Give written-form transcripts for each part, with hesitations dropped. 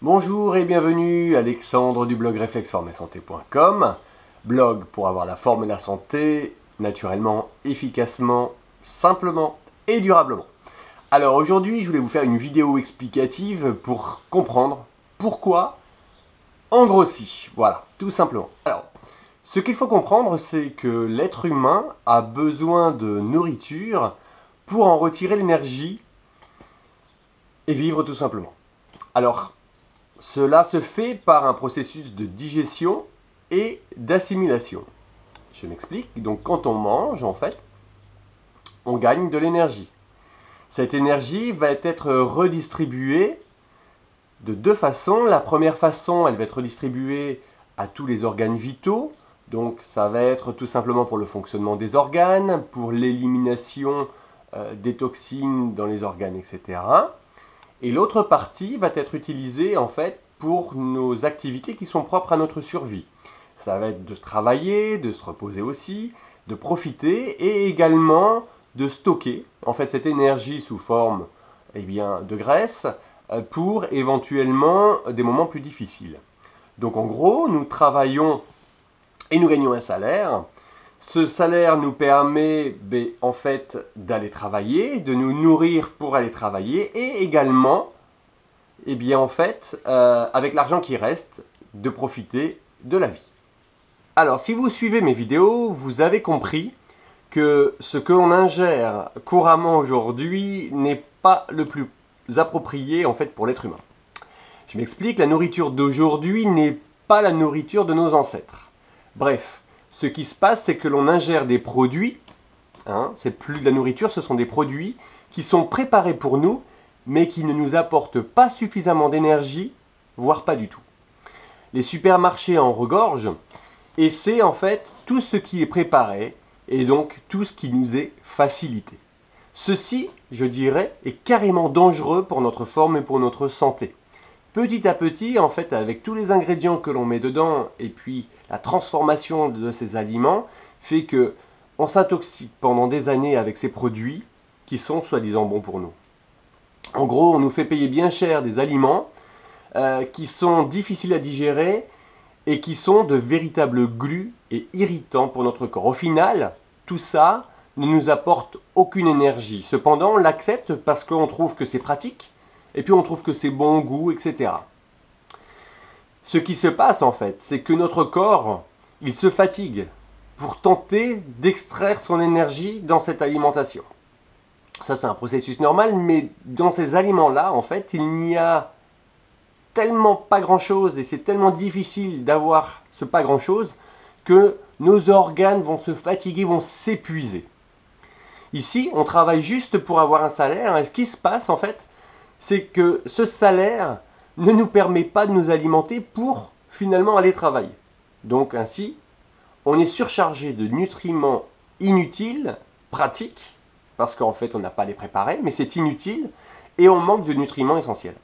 Bonjour et bienvenue, Alexandre du blog réflexformesanté.com, blog pour avoir la forme et la santé naturellement, efficacement, simplement et durablement. Alors aujourd'hui, je voulais vous faire une vidéo explicative pour comprendre pourquoi on grossit. Voilà, tout simplement. Alors, ce qu'il faut comprendre, c'est que l'être humain a besoin de nourriture pour en retirer l'énergie et vivre tout simplement. Alors, cela se fait par un processus de digestion et d'assimilation. Je m'explique. Donc quand on mange, en fait, on gagne de l'énergie. Cette énergie va être redistribuée de deux façons. La première façon, elle va être redistribuée à tous les organes vitaux. Donc ça va être tout simplement pour le fonctionnement des organes, pour l'élimination des toxines dans les organes, etc. Et l'autre partie va être utilisée en fait pour nos activités qui sont propres à notre survie. Ça va être de travailler, de se reposer aussi, de profiter et également de stocker en fait cette énergie sous forme de graisse pour éventuellement des moments plus difficiles. Donc en gros, nous travaillons et nous gagnons un salaire. Ce salaire nous permet en fait d'aller travailler, de nous nourrir pour aller travailler et également, avec l'argent qui reste, de profiter de la vie. Alors, si vous suivez mes vidéos, vous avez compris que ce que l'on ingère couramment aujourd'hui n'est pas le plus approprié en fait pour l'être humain. Je m'explique, la nourriture d'aujourd'hui n'est pas la nourriture de nos ancêtres. Bref, ce qui se passe, c'est que l'on ingère des produits, c'est plus de la nourriture, ce sont des produits qui sont préparés pour nous, mais qui ne nous apportent pas suffisamment d'énergie, voire pas du tout. Les supermarchés en regorgent, et c'est en fait tout ce qui est préparé, et donc tout ce qui nous est facilité. Ceci, je dirais, est carrément dangereux pour notre forme et pour notre santé. Petit à petit, en fait, avec tous les ingrédients que l'on met dedans, et puis la transformation de ces aliments, fait que on s'intoxique pendant des années avec ces produits qui sont soi-disant bons pour nous. En gros, on nous fait payer bien cher des aliments qui sont difficiles à digérer et qui sont de véritables glues et irritants pour notre corps. Au final, tout ça ne nous apporte aucune énergie. Cependant, on l'accepte parce qu'on trouve que c'est pratique et puis on trouve que c'est bon goût, etc. Ce qui se passe en fait, c'est que notre corps, il se fatigue pour tenter d'extraire son énergie dans cette alimentation. Ça, c'est un processus normal, mais dans ces aliments-là, en fait, il n'y a tellement pas grand-chose et c'est tellement difficile d'avoir ce pas grand-chose que nos organes vont se fatiguer, vont s'épuiser. Ici, on travaille juste pour avoir un salaire et ce qui se passe, en fait, c'est que ce salaire ne nous permet pas de nous alimenter pour finalement aller travailler. Donc ainsi, on est surchargé de nutriments inutiles, pratiques, parce qu'en fait on n'a pas à les préparer, mais c'est inutile, et on manque de nutriments essentiels.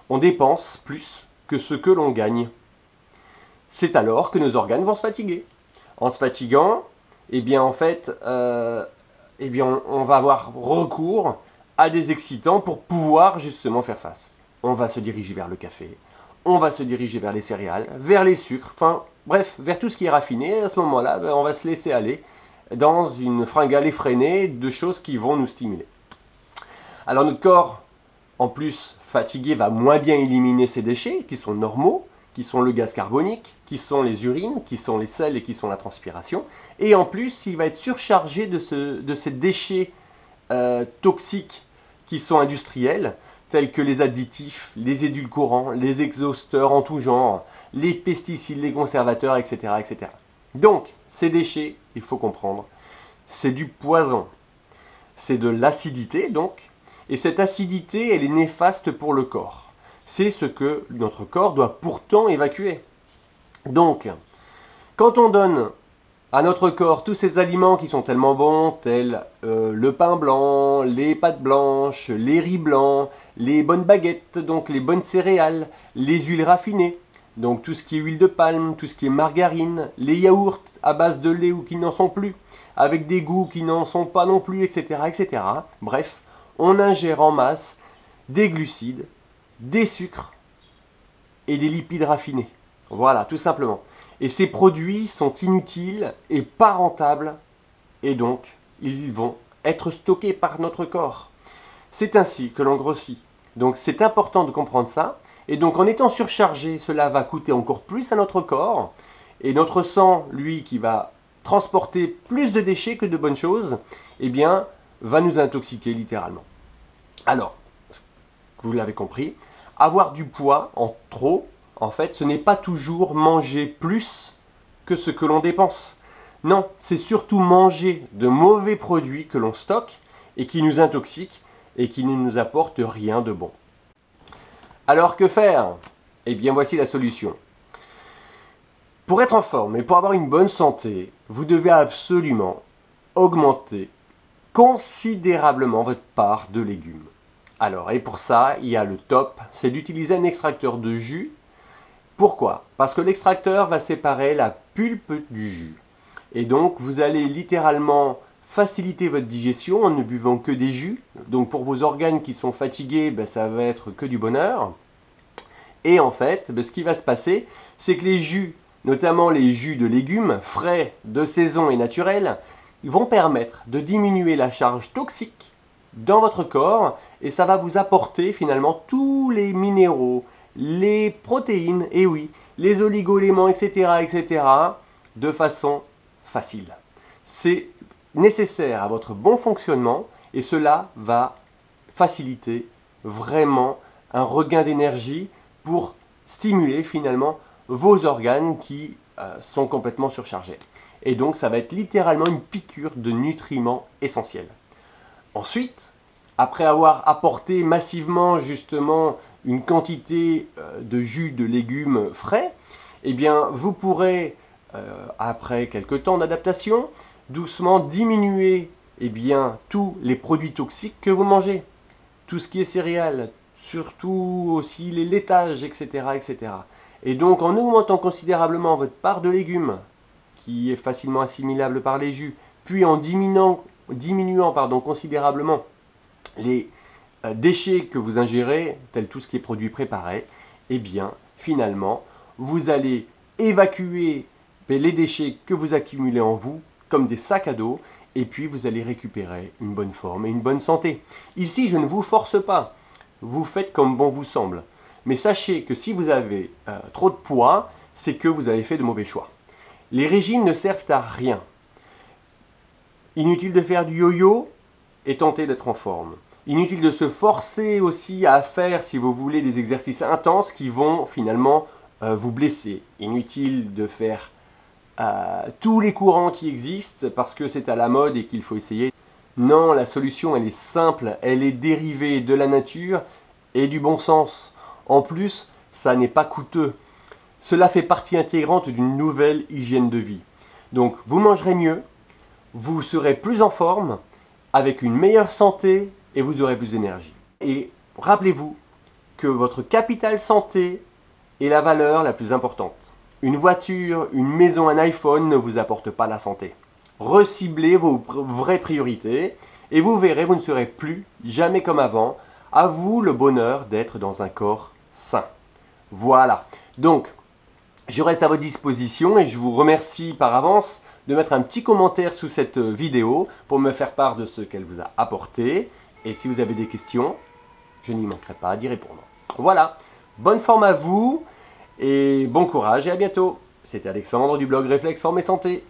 On dépense plus que ce que l'on gagne. C'est alors que nos organes vont se fatiguer. En se fatiguant, on va avoir recours à des excitants pour pouvoir justement faire face. On va se diriger vers le café, on va se diriger vers les céréales, vers les sucres, enfin bref, vers tout ce qui est raffiné. À ce moment-là, on va se laisser aller dans une fringale effrénée de choses qui vont nous stimuler. Alors notre corps, en plus fatigué, va moins bien éliminer ces déchets qui sont normaux, qui sont le gaz carbonique, qui sont les urines, qui sont les sels et qui sont la transpiration. Et en plus, il va être surchargé de ces déchets toxiques qui sont industriels, tels que les additifs, les édulcorants, les exhausteurs en tout genre, les pesticides, les conservateurs, etc., etc. Donc, ces déchets, il faut comprendre, c'est du poison. C'est de l'acidité, donc, et cette acidité, elle est néfaste pour le corps. C'est ce que notre corps doit pourtant évacuer. Donc, quand on donne à notre corps tous ces aliments qui sont tellement bons, tels le pain blanc, les pâtes blanches, les riz blancs, les bonnes baguettes, donc les bonnes céréales, les huiles raffinées, donc tout ce qui est huile de palme, tout ce qui est margarine, les yaourts à base de lait ou qui n'en sont plus, avec des goûts qui n'en sont pas non plus, etc., etc. Bref, on ingère en masse des glucides, des sucres et des lipides raffinés. Voilà, tout simplement. Et ces produits sont inutiles et pas rentables, et donc ils vont être stockés par notre corps. C'est ainsi que l'on grossit. Donc c'est important de comprendre ça. Et donc en étant surchargé, cela va coûter encore plus à notre corps. Et notre sang, lui, qui va transporter plus de déchets que de bonnes choses, eh bien, va nous intoxiquer littéralement. Alors, vous l'avez compris, avoir du poids en trop, en fait, ce n'est pas toujours manger plus que ce que l'on dépense. Non, c'est surtout manger de mauvais produits que l'on stocke et qui nous intoxiquent et qui ne nous apportent rien de bon. Alors que faire? Eh bien voici la solution. Pour être en forme et pour avoir une bonne santé, vous devez absolument augmenter considérablement votre part de légumes. Alors, et pour ça, il y a le top, c'est d'utiliser un extracteur de jus. Pourquoi? Parce que l'extracteur va séparer la pulpe du jus. Et donc, vous allez littéralement faciliter votre digestion en ne buvant que des jus. Donc, pour vos organes qui sont fatigués, ça va être que du bonheur. Et en fait, ce qui va se passer, c'est que les jus, notamment les jus de légumes, frais, de saison et naturels, ils vont permettre de diminuer la charge toxique dans votre corps et ça va vous apporter finalement tous les minéraux, les protéines, et oui, les oligo-éléments, etc., de façon facile. C'est nécessaire à votre bon fonctionnement et cela va faciliter vraiment un regain d'énergie pour stimuler finalement vos organes qui sont complètement surchargés. Et donc ça va être littéralement une piqûre de nutriments essentiels. Ensuite, après avoir apporté massivement justement une quantité de jus de légumes frais, eh bien vous pourrez, après quelques temps d'adaptation, doucement diminuer tous les produits toxiques que vous mangez. Tout ce qui est céréales, surtout aussi les laitages, etc. Et donc en augmentant considérablement votre part de légumes, qui est facilement assimilable par les jus, puis en diminuant considérablement les déchets que vous ingérez, tels tout ce qui est produits préparés, eh bien finalement vous allez évacuer les déchets que vous accumulez en vous comme des sacs à dos, et puis vous allez récupérer une bonne forme et une bonne santé. Ici, je ne vous force pas, vous faites comme bon vous semble. Mais sachez que si vous avez trop de poids, c'est que vous avez fait de mauvais choix. Les régimes ne servent à rien. Inutile de faire du yo-yo et tenter d'être en forme. Inutile de se forcer aussi à faire, si vous voulez, des exercices intenses qui vont finalement vous blesser. Inutile de faire tous les courants qui existent parce que c'est à la mode et qu'il faut essayer. Non, la solution elle est simple, elle est dérivée de la nature et du bon sens. En plus, ça n'est pas coûteux. Cela fait partie intégrante d'une nouvelle hygiène de vie. Donc vous mangerez mieux, vous serez plus en forme, avec une meilleure santé et vous aurez plus d'énergie. Et rappelez-vous que votre capital santé est la valeur la plus importante. Une voiture, une maison, un iPhone ne vous apporte pas la santé. Reciblez vos vraies priorités et vous verrez, vous ne serez plus jamais comme avant. À vous le bonheur d'être dans un corps sain. Voilà. Donc, je reste à votre disposition et je vous remercie par avance de mettre un petit commentaire sous cette vidéo pour me faire part de ce qu'elle vous a apporté. Et si vous avez des questions, je n'y manquerai pas d'y répondre. Voilà. Bonne forme à vous et bon courage et à bientôt. C'était Alexandre du blog Réflexe Forme et Santé.